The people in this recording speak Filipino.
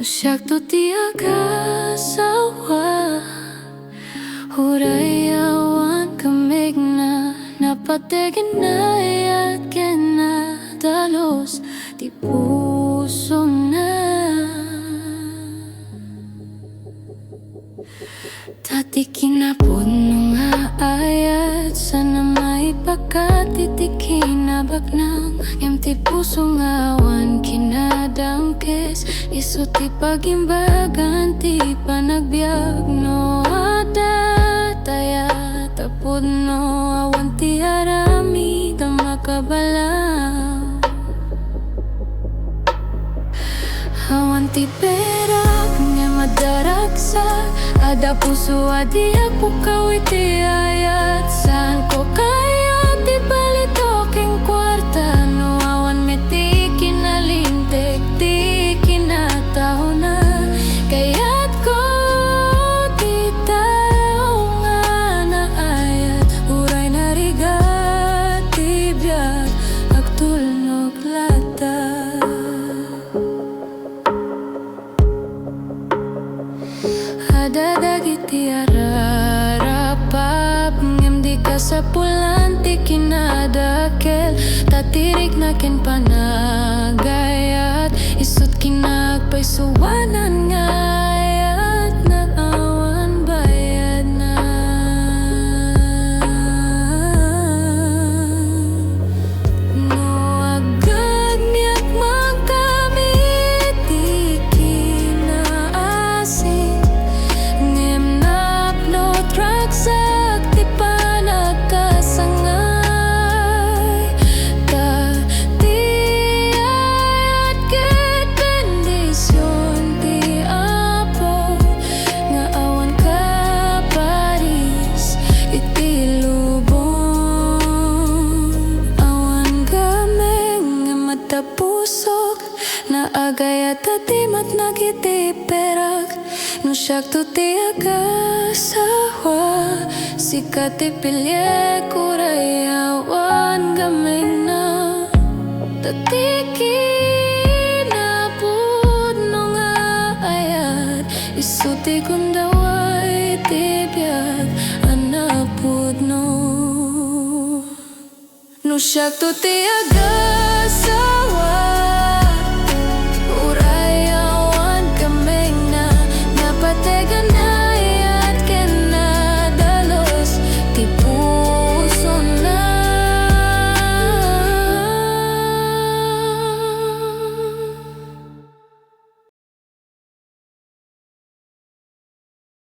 siak tu tiaga sawa Huray awan kamig na napategin na at kinadalos di puso na Tati kinapuno nga ayat sana may pagkatitikin na baknang Empty puso nga awan kinadangkes Isuti pagimbagan ti panagbiag no ada taya tapod no awan ti arami tamakabalaw Awan ti perak nga madaragsa Ada puso adi ako kawiti ayat Saan ko kaya ti balitoking kwarta No awan meti kinalintek ti kinataw na Kaya't ko ti tao nga na ayat Uray na rigat ti biyag agtulnog lata Ada dagiti ararapap Ngem di ka sa pulanti kinadakel Tatirik na ken panagayat Isut kinagpaisuwanan ngayat Na awan bayad na No agad niyak magkamit di kinaasik Sak ti panagkasangay Ta ti ayat ket bendisyon ti apo Nga awan ka paris iti lubong Awan gameng nga matapusok Na agayat ati matnagiti perak No siak tu ti agasawa Sikat ti pilye kuray awan gameng na Tatiki napud no nga ayat Isuti kundaway ti biyag anapud no No siak tu ti agasawa